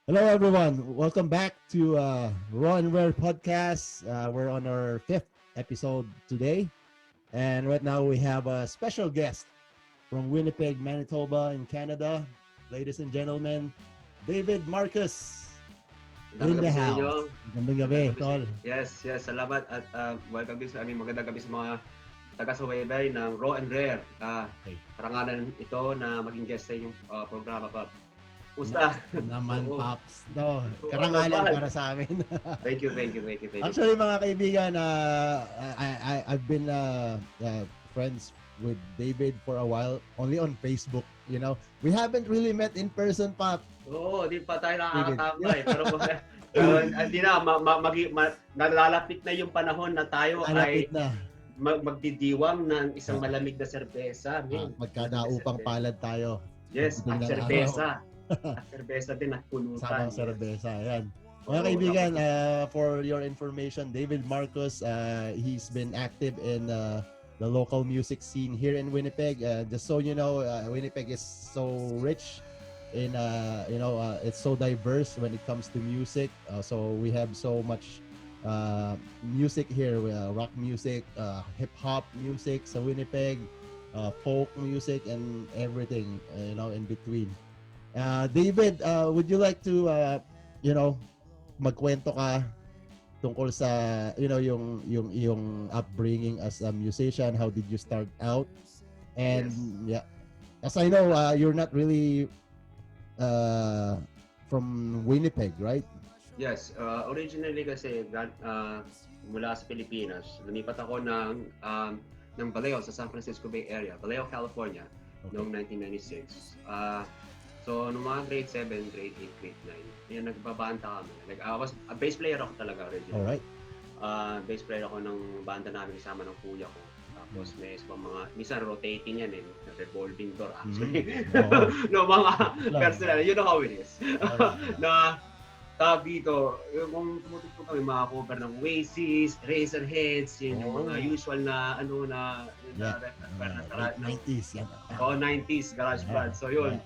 Hello, everyone. Welcome back to Raw and Rare podcast. We're on our fifth episode today, and right now we have a special guest from Winnipeg, Manitoba, in Canada. Ladies and gentlemen, David Marcus in Magandang the gabi sa inyo. house. Magandang gabi, Magandang gabi sa tol. yes, salamat at welcome din magandang gabi sa mga taga-subaybay ng Raw and Rare. Okay. Karangalan ito na maging guest sa inyong programa, Pab. Na, Kumusta? naman, Oo. Pops. No, Oo, karangalan naman. para sa amin. Thank you. Actually, mga kaibigan, I've been friends with David for a while, only on Facebook. We haven't really met in person, Pop. Oo, di pa tayo David. nakakatambay. Pero hindi na, nalalapit na yung panahon na tayo Malapit ay na. magdidiwang ng isang malamig na serbesa. Magkadaupang palad tayo. Yes, at Pagdating ng serbesa. At serbesa din at pulutan. Sabang serbesa. Ayan. Mga Oo, kaibigan, dapat. for your information, David Marcos, he's been active in the local music scene here in Winnipeg. Just so you know, Winnipeg is so rich in, it's so diverse when it comes to music. So we have so much music here, rock music, hip-hop music sa Winnipeg, folk music, and everything, in between. David, would you like to, magkwento ka tungkol sa yung upbringing as a musician? How did you start out? And Yes. yeah, as I know, you're not really from Winnipeg, right? Yes, originally kasi mula sa Pilipinas, lumipat ako ng Vallejo sa San Francisco Bay Area, Vallejo, California, noong 1996. So, nung mga grade 7, grade 8, grade 9, yun, nagbabanta kami. Like, I was a bass player ako talaga originally. Alright. Bass player ako ng banda namin kasama ng kuya ko. Tapos may minsan rotating yan revolving door actually. No, mga personal, you know how it is. Na tawag dito, kung tumutugtog kami, mga cover ng Oasis, Razorheads, yun yung mga usual na na 90s yan. 90s garage band. So yun.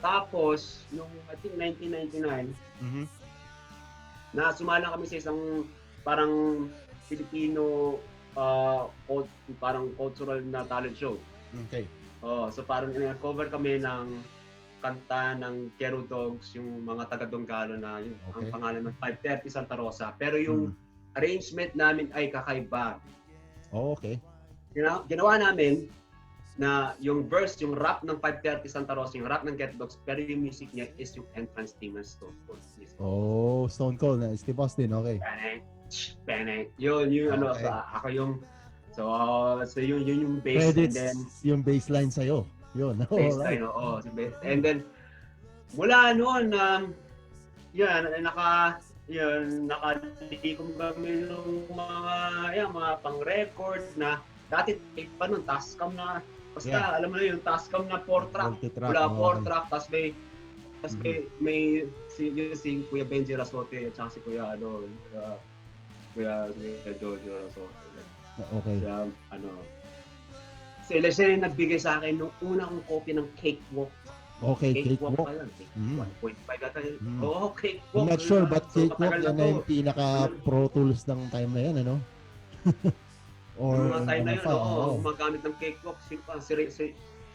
Tapos, nung I think 1999, na sumala kami sa isang parang Filipino parang cultural na talent show. Okay. So parang cover kami ng kanta ng Kero Dogs, yung mga taga-Donggalo na yun, ang pangalan ng 530 Santa Rosa. Pero yung arrangement namin ay kakaiba. Oh, okay. Ginawa namin na yung verse, yung rap ng 530 Santa Rosa, yung rap ng Kero Dogs, pero yung music niya is yung entrance theme ng Stone Cold. Oh, Stone Cold na Steve Austin, okay. Panic. Yun, okay. Ako yung so yun yung bass. Credits, and then yung baseline sa'yo. Yun. Baseline, oo. And then, mula noon, nakalikom kami ng mga pang-record na dati pa nun, Tascam na, basta alam mo na yung Tascam na 4-track. Mula 4-track, tapos may si Kuya Benji Rasote at saka si Kuya Jojo Rasote. Okay. Siya yung nagbigay sa akin nung una kong copy ng Cakewalk. Okay, Cakewalk. Pa lang. 1.5 yata. Oo, Cakewalk. I'm not sure, but Cakewalk yan na yung pinaka-pro tools ng time na yan, ano? Or mga time na yun, gumagamit ng Cakewalk. Si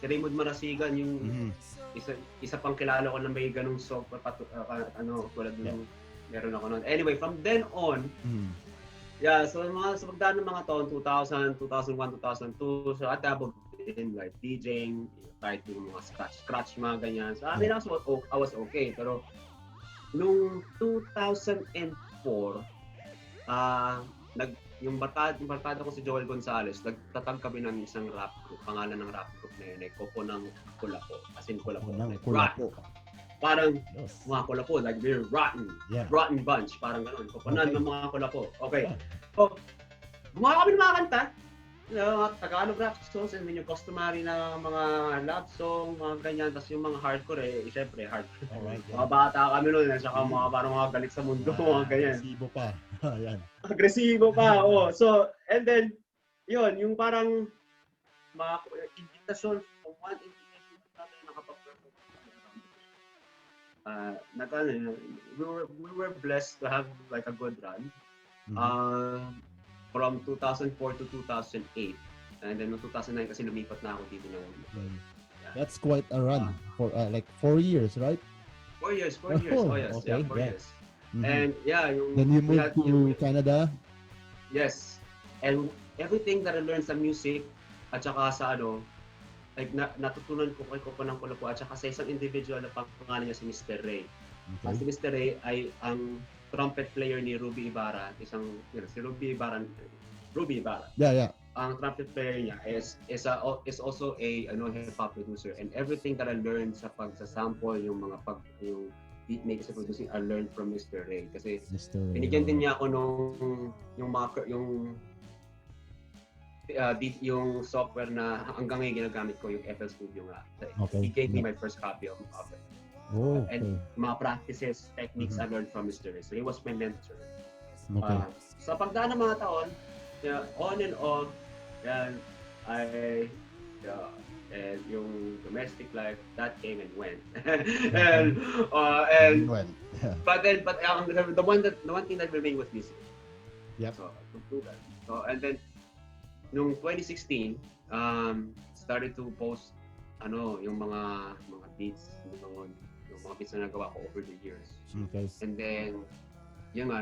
Raymond Marasigan, yung isa pang kilala ko na may ganung song, tulad nung meron ako noon. Anyway, from then on, so sa pagdaan ng mga taon, 2000, 2001, 2002, so at above in like DJing, kahit yung mga scratch, mga ganyan. So I mean, I was okay. Pero nung 2004, yung barkada ko si Joel Gonzalez, nagtatag kami ng isang rap group. Pangalan ng rap group na yun ay Kopo ng Kulapo. As in Kulapo. Kulapo. Parang mga Kulapo, like we're rotten. Yeah. Rotten bunch, parang gano'n. Koponan ng mga Kulapo. Okay. So, gumawa kami ng mga kanta. Mga Tagalog rap songs, and yung customary na mga love song, mga ganyan. Tapos yung mga hardcore, syempre hardcore. Alright. Mga bata kami noon, saka parang mga galit sa mundo, mga ganyan. Agresibo pa. Ayan. Agresibo pa, So, and then, yun, yung parang mga invitation from one invitation to another, nakapag-perform. we were blessed to have like a good run. Mhm. From 2004 to 2008. And then no 2009 kasi lumipat na ako dito ng Winnipeg. Mm. Yeah. That's quite a run for like 4 years, right? 4 years. Oh, Oh yes, okay, yeah, 4 yeah. years. Mhm. And yeah, yung Then you we moved had to Canada. yes. And everything that I learned sa music at saka sa like natutunan ko kay Coco ng Colapo at saka sa isang individual na pangalan niya si Mr. Ray. Okay. Si Mr. Ray ay ang trumpet player ni Ruby Ibarra, si Ruby Ibarra. Yeah, yeah. Ang trumpet player niya is also a hip hop producer, and everything that I learned sa pagsasample, yung beat making sa producing, I learned from Mr. Ray kasi Mr. Ray. binigyan din niya ako yung software na hanggang ngayon ginagamit ko, yung FL Studio nga. Okay. He gave me my first copy of it. Oh, okay. And mga practices, techniques I learned from Mr. Ray. So he was my mentor. Okay. Sa pagdaan ng mga taon, on and on, and and yung domestic life that came and went. and but the one thing that remained was music. Yep. So to do that. So and then nung 2016, started to post yung mga beats, yung mga beats na nagawa ko over the years. Okay. And then yun nga,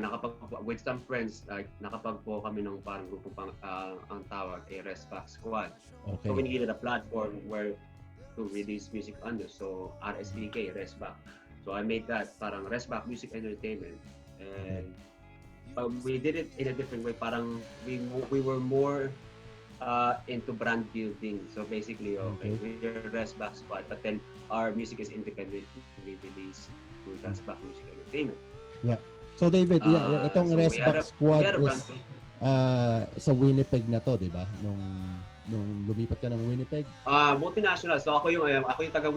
with some friends, like nakapagpo kami ng parang grupong ang tawag ay Resback Squad. Okay. So we needed a platform where to release music under. So RSBK, Resback. So I made that parang Resback Music Entertainment. And we did it in a different way. Parang we were more into brand building. So basically, we're Resback Squad, but then our music is independently released through Resback Music Entertainment. Yeah. So David, itong Resback Squad is sa Winnipeg na to, di ba? Nung lumipat ka ng Winnipeg? Multinational. So ako yung taga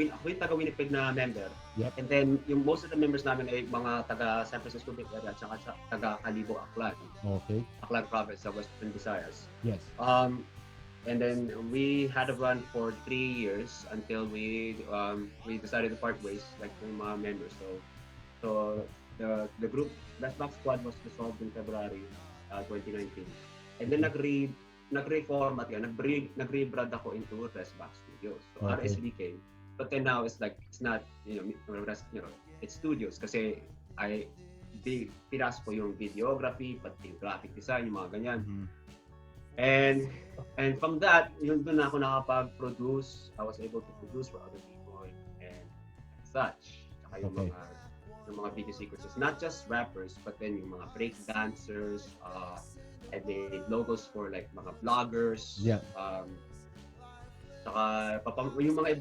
Winnipeg na member. Yep. And then yung most of the members namin ay mga taga San Francisco Bay area at saka taga Calibo, Aklan. Okay. Aklan province sa Western Visayas. Yes. And then we had a run for 3 years until we decided to part ways, like yung mga members. So the group Resback Squad was dissolved in February 2019. And then nag-reformat yan, nag-rebrand ako into Resback Studios. So RSBK. But then now it's not, it's studios kasi pinas ko yung videography, pati yung graphic design, yung mga ganyan. Mm-hmm. And from that, yun doon ako nakapag-produce. I was able to produce for other people and such. Saka yung mga video sequences, not just rappers, but then yung mga break dancers, and made logos for like mga vloggers. Yeah. Saka yung mga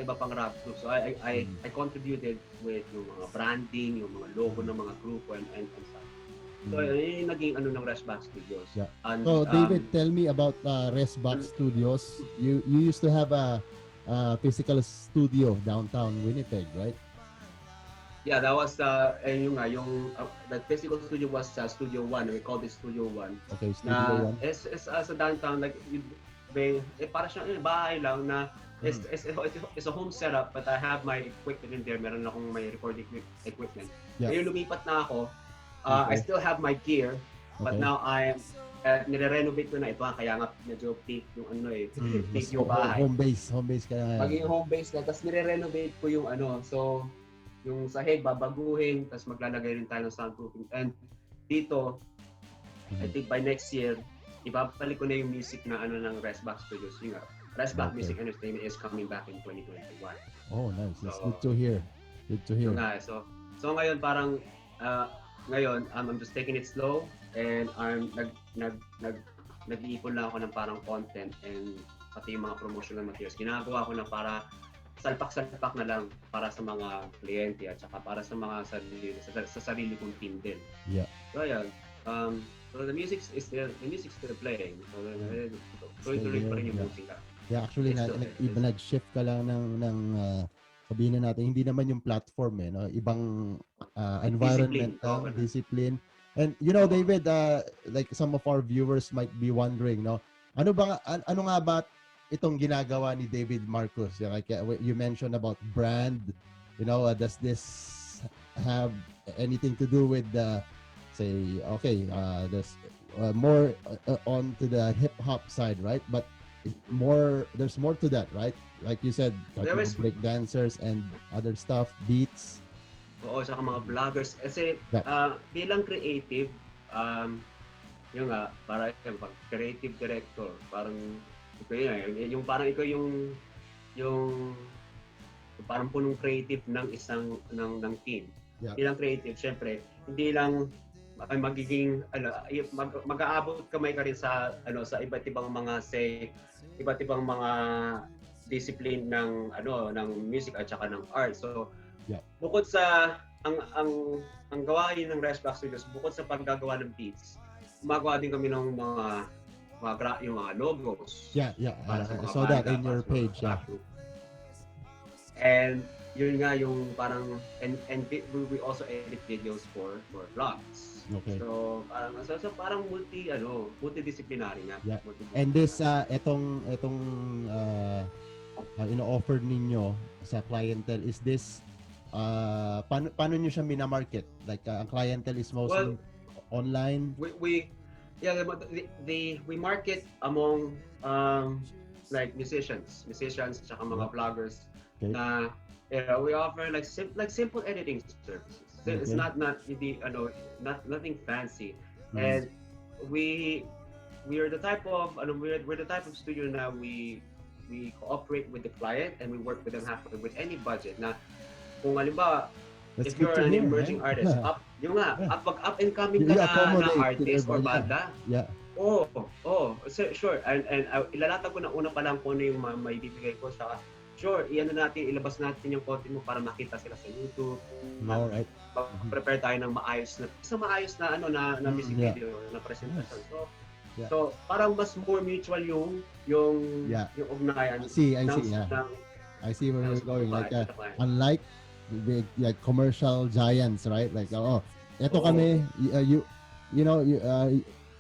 iba pang rap groups. So I contributed with yung mga branding, yung mga logo ng mga grupo and such. So yun yung naging ng Resback Studios. Yeah. And, so David, tell me about Resback Studios. You used to have a physical studio downtown Winnipeg, right? Yeah, that was the physical studio was Studio 1. We called it Studio 1. Okay, Studio 1. It's sa downtown, like para siyang bahay lang na it's a home setup, but I have my equipment in there. Meron akong may recording equipment. Yeah. Ngayon lumipat na ako. I still have my gear, but now I am nire-renovate ko na ito, kaya nga medyo peak yung peak yung bahay. Home base ka na. Maging home base na, tapos nire-renovate ko yung so yung sahig babaguhin, tapos maglalagay rin tayo ng soundproofing. And dito, I think by next year, ibabalik ko na yung music na ng Resback Studios. Yung Resback Music Entertainment is coming back in 2021. Oh, nice. That's good to hear. Good to hear. So ngayon parang ngayon I'm just taking it slow, and I'm nag-iipon lang ako ng parang content and pati yung mga promotional materials. Ginagawa ko na para salpak-salpak na lang para sa mga kliyente at saka para sa mga sarili kong team din. Yeah. So ayan. So the music is still playing. So tuloy-tuloy pa rin yung musika. Yeah, actually nag-shift ka lang ng sabihin na natin, hindi naman yung platform no? Ibang environment, discipline. And David, like some of our viewers might be wondering, no? Ano nga ba itong ginagawa ni David Marcos? Like you mentioned about brand does this have anything to do with the, say, okay, there's more on to the hip hop side, right? But there's more to that, right? Like you said, There is, break dancers and other stuff, beats. saka mga vloggers. Kasi Yeah. bilang creative, yung nga, para pag creative director, parang ikaw yung parang ikaw yung parang punong creative ng isang ng team. Yeah. Bilang creative, syempre, hindi lang ay magiging mag-aabot kamay ka rin sa sa iba't ibang mga iba't ibang mga discipline ng music at saka ng art. So yeah. Bukod sa ang gawain ng Rare S1E5 Studios, bukod sa paggagawa ng beats, gumagawa din kami ng yung mga logos. Yeah. Para sa I mga saw that banda, in your page. Yeah. And yun nga yung parang and we also edit videos for vlogs. Okay. So parang multidisciplinary nga. Yeah. And this etong ino-offer ninyo sa clientele, is this paano niyo siya minamarket? Like ang clientele is mostly online. We market among like musicians at saka mga vloggers. Okay. Na we offer like simple editing services. Okay. It's not nothing fancy. And we are the type of we're the type of studio na we cooperate with the client and we work with them with any budget. Na kung halimbawa, if you're an emerging artist, up and coming ka na artist or banda, sure. And ilalatag ko na una pa lang kung ano yung maibibigay ko sa ilabas natin yung content mo para makita sila sa YouTube. Alright. Prepare tayo ng maayos na music video na presentation. So parang mas more mutual yung ugnayan. I see. I see where you're going. Like unlike big like commercial giants, right? Like eto kami,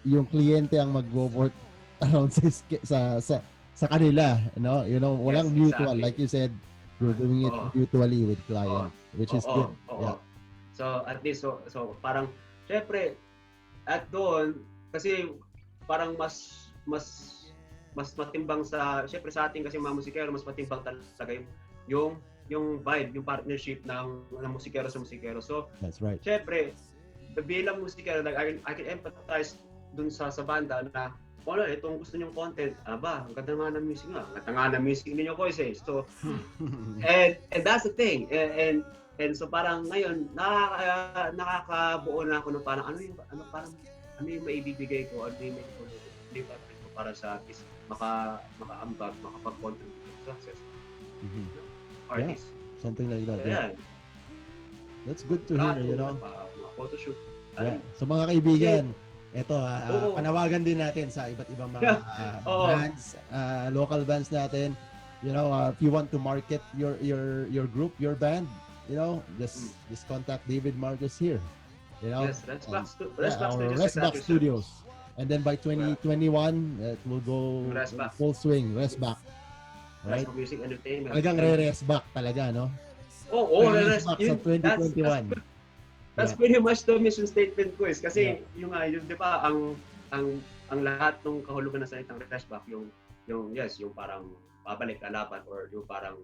yung kliyente ang magwo-work around sa kanila, walang mutual. Like you said, you're doing it mutually with client, which is good. Yeah. So at least so parang syempre at doon kasi parang mas matimbang syempre sa ating kasi mga musikero, mas matimbang talaga yung vibe, yung partnership ng musikero sa musikero. So that's right. Syempre bilang musikero, like I can empathize dun sa banda na itong gusto niyong content, ang ganda nga ng music nga. Ang ganda nga ng music ninyo, Kois eh. So, and that's the thing. And so parang ngayon, nakakabuo na ako ng parang, ano yung maibibigay ko, ano yung maibibigay ko para sa artist, makaambag, makapag-contribute sa success. Artist. Yeah, something like that. Yeah. That's good to hear, Photoshoot. Yeah. So mga kaibigan, ito, panawagan din natin sa iba't ibang mga bands, local bands natin. If you want to market your group, your band, just contact David Marcos here. Yes, Resback Studios. And then by 2021, it will go full swing, Resback. Right? Music Entertainment. Talagang Resback talaga, no? Resback sa 2021. That's pretty much the mission statement ko kasi yung 'di ba ang lahat ng kahulugan ng salitang Resback yung parang babalik lalaban or yung parang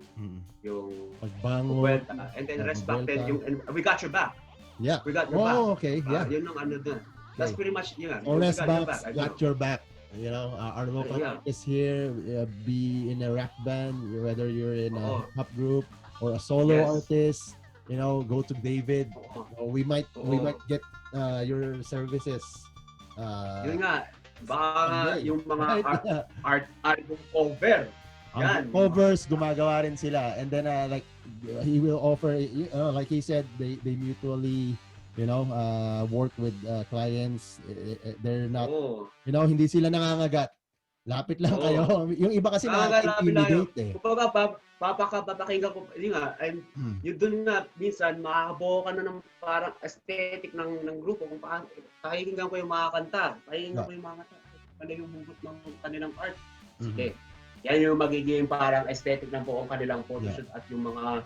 yung pagbangon and then Resback then and we got your back. Yeah. We got your back. Okay. Yeah. Yun ang doon. That's pretty much Resback got your back. Our local is here, be in a rap band, whether you're in a hip hop group or a solo artist. Go to David. We might get your services. Yun nga, baka yung mga art cover. Yan. Covers, gumagawa rin sila. And then like he will offer, like he said, they mutually, work with clients. They're not, hindi sila nangangagat. Lapit lang kayo. Yung iba kasi nakaka-intimidate eh. Kumbaga, papakinggan ko, yun nga, and yun dun nga, minsan, makakabuo ka na ng parang aesthetic ng grupo. Kung pakinggan ko yung mga kanta, ano yung hugot ng kanilang art. Sige. Yan yung magiging parang aesthetic ng buong kanilang photoshoot at yung mga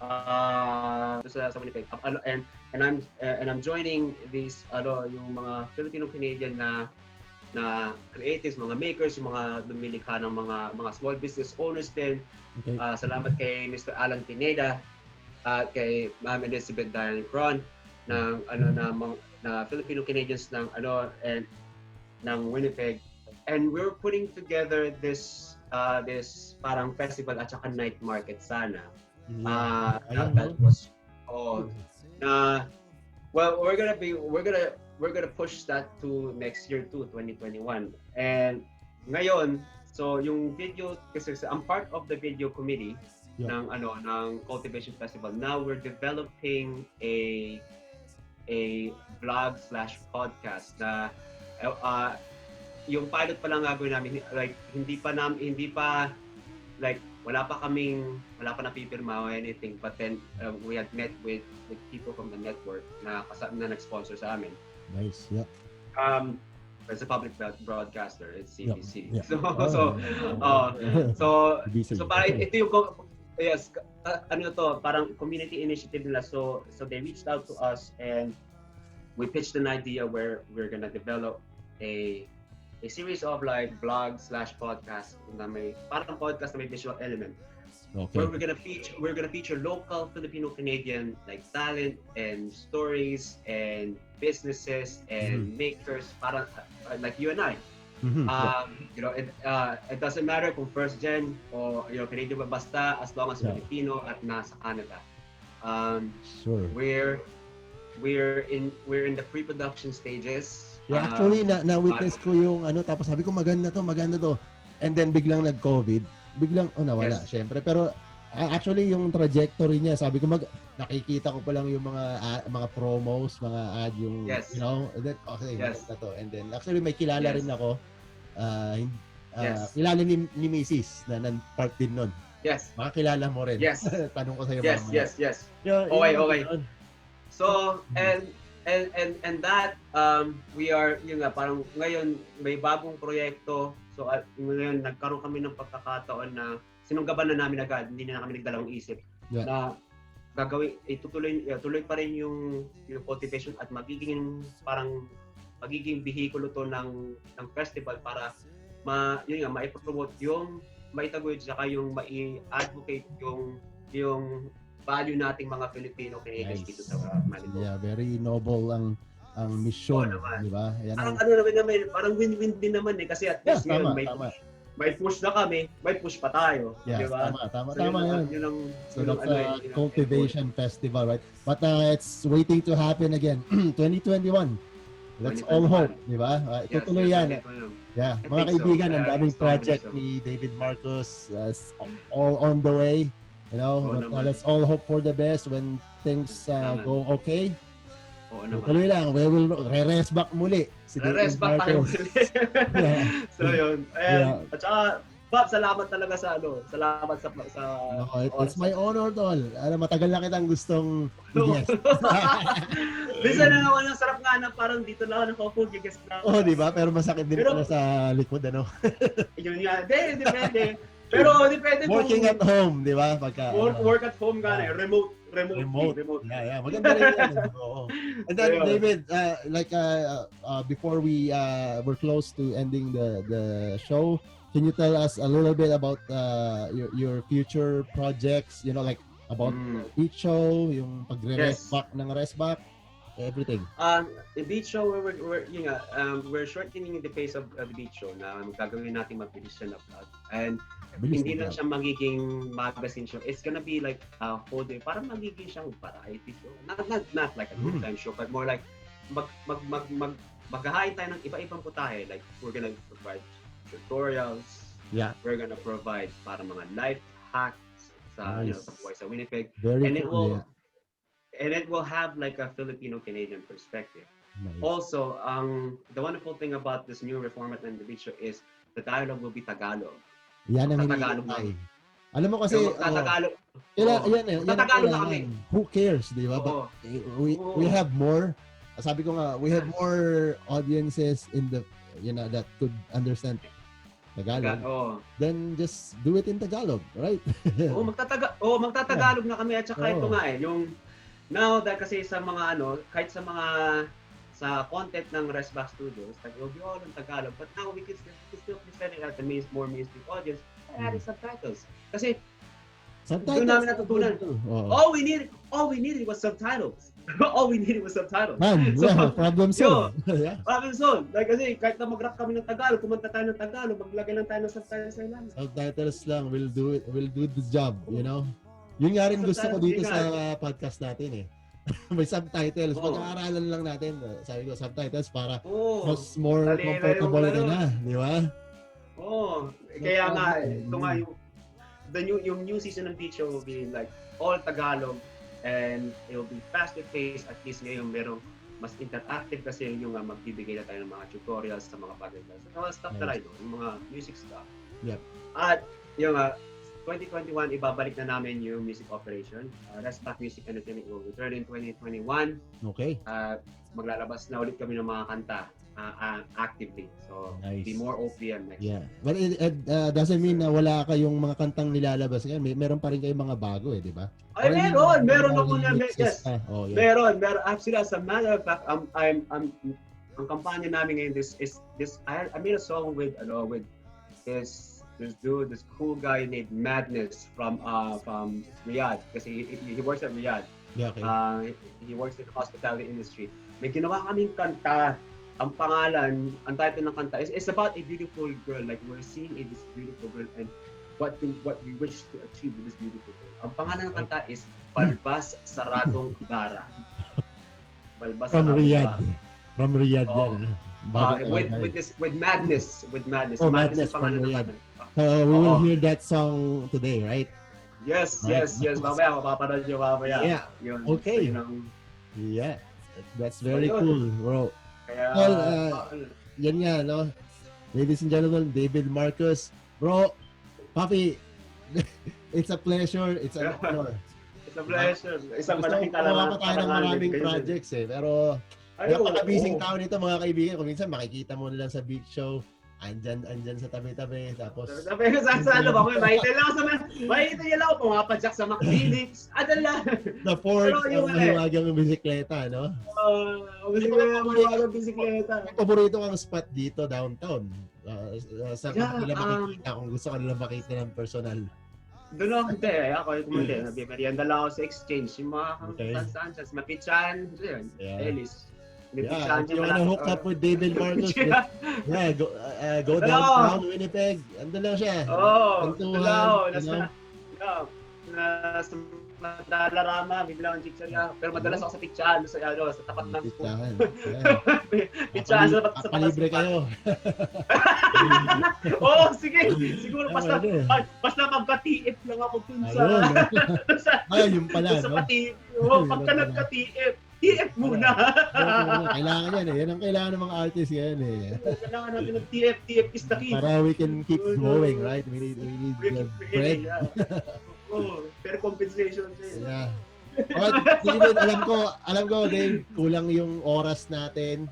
sa Winnipeg. And I'm joining these yung mga Filipino-Canadian na creatives, mga makers, yung mga lumilikha ng mga small business owners din. Okay. Salamat kay Mr. Alan Pineda at kay Ma'am Elizabeth Diane Cron ng na Filipino-Canadians and ng Winnipeg. And we're putting together this parang festival at saka night market sana. That was well, we're gonna push that to next year too, 2021. And ngayon, so yung video kasi I'm part of the video committee ng Cultivation Festival. Now we're developing a vlog/podcast na yung pilot pa lang gagawin namin, like hindi pa like wala pa napipirma or anything, but then we had met with people from the network na nag-sponsor sa amin. Nice, yeah. As a public broadcaster, it's CBC. Yeah. So parang ito yung parang community initiative nila. So they reached out to us and we pitched an idea where we're gonna develop a series of like vlog/podcast na may parang podcast na may visual element. Okay. Where we're gonna feature local Filipino-Canadian like talent and stories and businesses and makers, parang like you and I. It doesn't matter kung first gen o Canadian ba, basta as long as Filipino at nasa Canada. Sure. We're in the pre-production stages. Yeah, actually na-witness ko yung tapos sabi ko maganda to. And then biglang nag-COVID, nawala syempre. Pero actually yung trajectory niya, sabi ko nakikita ko pa lang yung mga promos, mga ad yung na to. And then actually may kilala rin ako. Kilala ni Mrs. na part din nun. Yes. Makakilala mo rin. Yes. Tanong ko sa iyo. Yes. Okay. So and that we are parang ngayon may bagong proyekto. So ngayon nagkaroon kami ng pagkakataon na sinunggaban na namin agad, hindi na kami nagdalawang isip na gagawin tuloy pa rin yung cultivation at magiging bihikulo to ng festival para mai-promote yung maitaguyod saka yung mai-advocate yung value nating mga Filipino-Canadians dito sa Manila. Yeah, very noble ang mission, di ba? Parang win-win din naman kasi at least ngayon may push na kami, may push pa tayo, di ba? Tama yun. So that's a cultivation festival, right? But it's waiting to happen again, 2021. Let's all hope, di ba? Tutuloy yan. Yeah, mga kaibigan, ang daming project ni David Marcos, all on the way. Let's all hope for the best when things go okay. Tuloy lang, we will re-rest back muli. Re-rest back tayo muli. So yun. At saka, Bob, salamat talaga salamat sa it's my honor, tol. Matagal na kitang gustong i-guest. Minsan na naman ang sarap nga na parang dito lang ako gi-guest na. Di ba? Pero masakit din pala sa likod, Yun nga. Depende. Pero depende working at home, di ba? Work at home remote. Yeah. Maganda rin yan. And then David, before we're close to ending the show, can you tell us a little bit about your future projects, about each show, yung pagre-restback ng restback, everything? The beach show, we're shortening the pace of the beach show na gagawin natin mabilis siya na vlog. And hindi lang siya magiging magazine show. It's gonna be like a whole day. Parang magiging siyang variety show. Not like a good-time show, but more like maghahain tayo ng iba-ibang putahe. Like, we're gonna provide tutorials. Yeah. We're gonna provide para mga life hacks sa sa buhay sa Winnipeg. Very cool, and it will have like a Filipino-Canadian perspective. Nice. Also, the wonderful thing about this new reformat and the beach show is the dialogue will be Tagalog. Yan ang hinihintay. Alam mo kasi, Tagalog. Tagalog na kami. Who cares, di ba? But we have more. Sabi ko nga, we have more audiences in the, that could understand Tagalog, Oo. then just do it in Tagalog, right? Magtatagalog na kami at saka ito Oo. nga yung now dahil kasi sa mga kahit sa content ng Resback Studios, will be all in Tagalog, but now we can still present it at the more mainstream audience by adding subtitles. Kasi doon namin natutunan. All we needed was subtitles. All we needed was subtitles. Man, So, problem solved. Yeah. problem solved. Like, kasi kahit na mag-rap kami ng Tagalog, kumanta tayo ng Tagalog, maglagay lang tayo ng subtitles sa ilalim. Subtitles lang will do the job, you know. Yun nga rin gusto ko dito sa podcast natin eh. May subtitles. Pag-aaralan lang natin. Sabi ko, subtitles para mas more comfortable ka na. Di ba? Oo. Kaya nga, ito nga yung new season ng Beat Show will be like all Tagalog and it will be faster paced. At least ngayon merong mas interactive kasi yung magbibigay na tayo ng mga tutorials sa mga bagay. Sa mga stuff na yung mga music stuff. Yep. At yung 2021, ibabalik na namin yung music operation. Resback Music Entertainment will return in 2021. Okay. Maglalabas na ulit kami ng mga kanta actively. So, nice. Be more OPM next year. But it doesn't mean na wala kayong mga kantang nilalabas ngayon. Meron pa rin kayong mga bago eh, di ba? Ay, meron ako na, yes. Oh, yeah. Meron. Actually, as a matter of fact, ang kampanya namin ngayon I made a song with this dude, this cool guy named Madness from Riyadh, kasi he works at Riyadh. Yeah, okay. He works in the hospitality industry. May ginawa kaming kanta. Ang pangalan, ang title ng kanta is about a beautiful girl. Like we're seeing this beautiful girl and what we wish to achieve with this beautiful girl. Ang pangalan ng kanta is Balbas Saradong Bara. Balbas From Riyadh. From Riyadh yan. With Madness. Oh, Madness from Riyadh. We will hear that song today, right? Yes. Mamaya, mapapanood nyo mamaya. Yeah. Yun, okay. So, yeah. That's very cool, bro. Kaya, yan nga, no? Ladies and gentlemen, David Marcos. Bro, Papi, it's a pleasure. It's an honor. It's a pleasure. Isang malaking kalangan. Gusto ko tayo ng maraming projects eh. Pero, napaka-busy tao nito mga kaibigan. Kung minsan makikita mo lang sa beach show, andyan sa tabi-tabi, tapos sabi ko sa ba ko, makita lang ako pumapadyak sa McPhoenix, adala the Ford, ang mahiwagang bisikleta, no? Mahiwagang bisikleta. Paborito kang spot dito downtown, sa kanila makikita kung gusto ka nila makita ng personal. Doon ako kumunti, nabimerienda lang ako sa exchange, yung mga saan, Mapichan, Ellis. Yeah, if you wanna hook up with David Marcos, go downtown Winnipeg. Ando lang siya. Nasa Madalarama, bigla ang chicharia. Pero madalas ako sa Pichan, sa tapat ng Pichan. Pichan sa tapat ng libre kayo. Sige. Siguro basta magka-TF lang ako dun sa yung pala, no? Pagka nagka-TF, TF muna. Kailangan yan eh. Yan ang kailangan ng mga artists yan eh. Kailangan natin ng TF. TF is the key. Para we can keep going, right? We need the bread. Pero compensation siya. Yeah. But David, alam ko, Dave, kulang yung oras natin.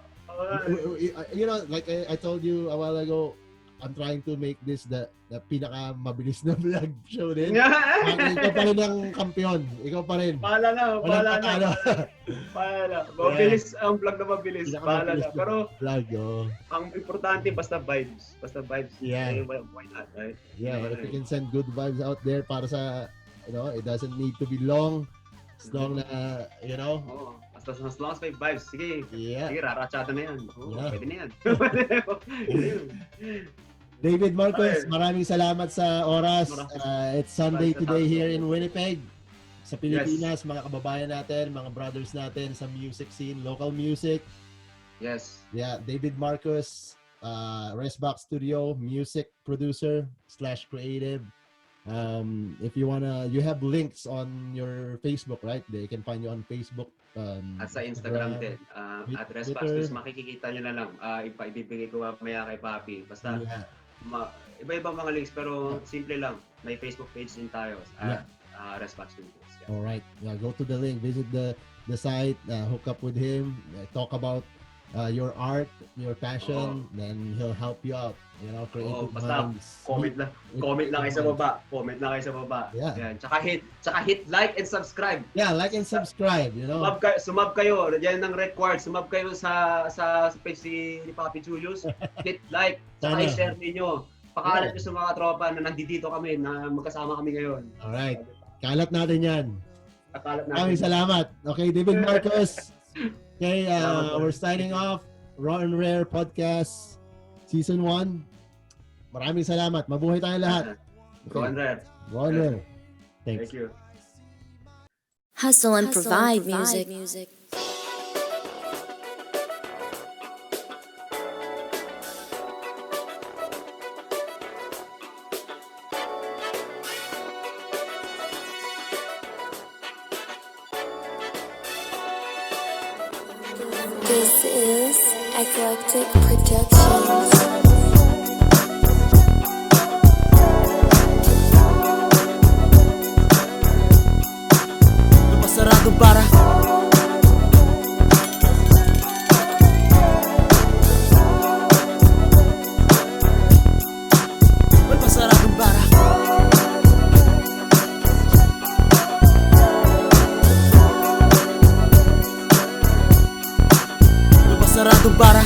You know, like I told you a while ago, I'm trying to make this the pinaka mabilis na vlog show din. Ikaw pa rin ang kampiyon. Ikaw pa rin. Bahala na. Mabilis ang vlog na mabilis. Bahala na. Pero vlog, ang importante basta vibes. Yeah. Why not, right? Yeah, if you can send good vibes out there para sa, it doesn't need to be long. As long na, as long as may vibes, sige. Yeah. Sige, raratsata na yan. Pwede na yan. David Marcos, maraming salamat sa oras. It's Sunday today here in Winnipeg. Sa Pilipinas, mga kababayan natin, mga brothers natin sa music scene, local music. Yes. Yeah, David Marcos, Resback Studio, music producer / creative. If you have links on your Facebook, right? They can find you on Facebook. At sa Instagram din. At Resback Studios, makikita nyo na lang. Ibibigay ko mamaya kay Papi. Basta, iba-ibang mga links, pero simple lang. May Facebook page din tayo at Resback Studios. Alright. Yeah, go to the link, visit the site, hook up with him, talk about your art, your passion, then he'll help you out. You know, creative basta minds. comment lang kayo sa baba. Comment lang kayo sa baba. Yeah. Yan. Tsaka hit like and subscribe. Yeah, like and subscribe, you know. Sumab kayo. Diyan ng required. Sumab kayo sa page ni Papi Julius. Hit like, tsaka i-share niyo. Pakalat niyo sa mga tropa na nandito kami, na magkasama kami ngayon. Alright. Kalat natin yan. Kalat natin. Maraming salamat. Okay, David Marcos. Okay, we're signing off. Raw and Rare Podcast Season 1. Maraming salamat. Mabuhay tayo lahat. Go and Rare. Go and Rare. Thanks. Thank you. Hustle and provide music. This is Eclectic Productions. Masarado para masaradong bara masaradong bara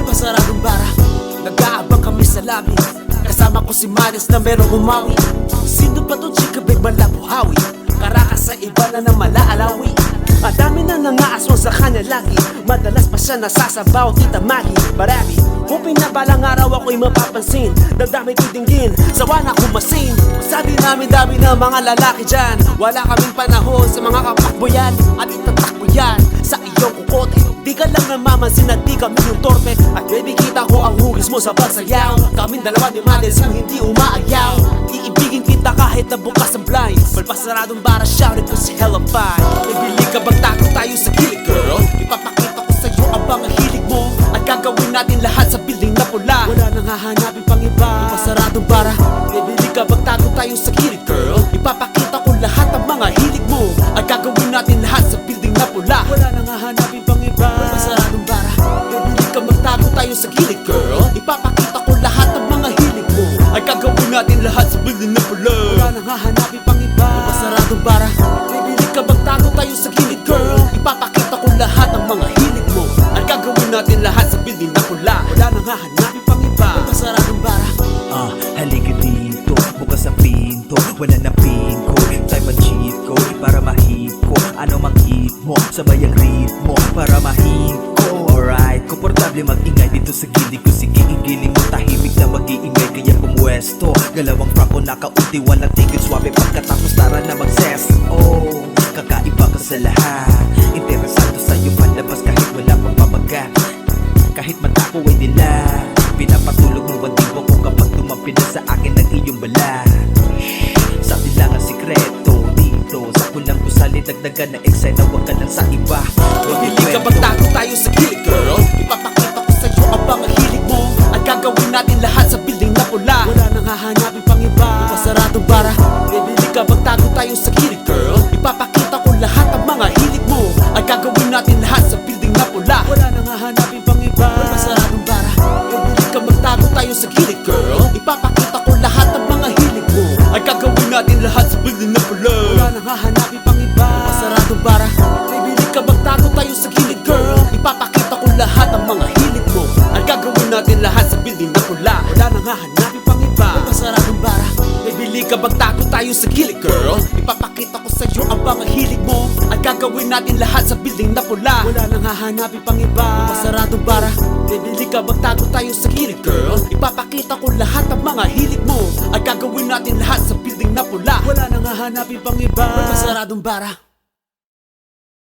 masaradong bara. Nag-aabang kami sa labi. Kasama ko si Maris na merong umawi. Sino pa to chika big malabuhawi? Karakas sa iba na ng malaalawi. Madami na nangaaswang sa kanya lagi. Madalas pa siya nasasabaw, tita Maggie. Marami, hoping na balang araw ako'y mapapansin. Damdamay titinggin, sawa na kumasin. Sabi namin dami na mga lalaki dyan. Wala kaming panahon sa mga kapakboyan. At itatakbo yan sa iyong kukote. Di ka lang namamansin at di kami yung torpe. At baby kita ko ang hugis mo sa pagsayaw. Kaming dalawa ni Maris yung hindi umaayaw. Iibigin kita kahit na bukas ang blinds. Malpasaradong bara shouted ko si hella fine. Ibili ka bang tago tayo sa gilid girl? Ipapakita ko sa'yo ang mga hilig mo. At gagawin natin lahat sa building na pula. Wala nang hahanapin pang iba. Malpasaradong bara. Ibili ka bang tago tayo sa gilid girl? Ipapakita ko lahat ang mga hilig mo. At gagawin natin lahat sa building na pula. Wala nang hahanapin pang iba. Malpasaradong bara. Ibili ka magtago tayo sa gilid girl? Ipapakita ko lahat ang mga hilig mo. Ay gagawin natin lahat sa building na pula. Wala nang hahanapin pang iba. Malpasaradong bara. Ibili ka magtago tayo sa gilid girl? Ipapakita ko lahat ang mga hilig mo. Ay gagawin natin lahat sa building na pula. Wala nang hahanapin pang iba. Malpasaradong bara. Halika dito, bukas ang pinto. Wala na pin ko, time ang cheat ko. Para ma-hit ko, ano mang-hit mo. Sabay ang ritmo, para ma-hit ko. Alright, komportable mag-ingay dito sa gilid ko. Sige, igiling mo, tahimik na mag-iingay. Kaya pumwesto, galawang franco nakaunti. Walang tigil, swabe pagkatapos tara na mag-zest. Oh, kakaiba ka sa lahat. Interesado sa'yo palabas kahit wala pang pabagat. Kahit mata ko ay dila. Pinapatulog mo ang dibo ko kapag tumampi na sa akin ang iyong balat. Sa atin lang ang sikreto dito. Sa kulang gusali dagdagan na excite na wag ka lang sa iba. Hindi ka magtago tayo sa gilid girl? Ipapakita ko sa'yo ang mga hilig mo. At gagawin natin lahat sa building na pula. Wala nang hahanapin pang iba. Masaradong bara. Bibili ka magtago tayo sa gilid girl? Ipapakita ko lahat ang mga hilig mo. At gagawin natin lahat sa building na pula. Wala nang hahanapin pang iba. Masaradong bara. Bibili ka magtago tayo sa gilid girl? Ipapakita ko lahat ang mga hilig mo. Ay gagawin natin lahat sa building na pula. Wala nang hahanapin pang iba. Masaradong bara. Bibili ka magtago tayo sa gilid girl? Ipapakita ko lahat ang mga hilig mo. Ay gagawin natin lahat sa building na pula. Wala nang hahanapin pang iba. Masaradong bara. Bibili ka magtago tayo sa gilid girl? Ipapakita ko sa'yo ang mga hilig mo. At gagawin natin lahat sa building na pula. Wala nang hahanapin pang iba. Masaradong bara. Bibili ka magtago tayo sa gilid girl? Ipapakita ko lahat ang mga hilig mo. At gagawin natin lahat sa building na pula. Wala nang hahanapin pang iba. Masaradong bara.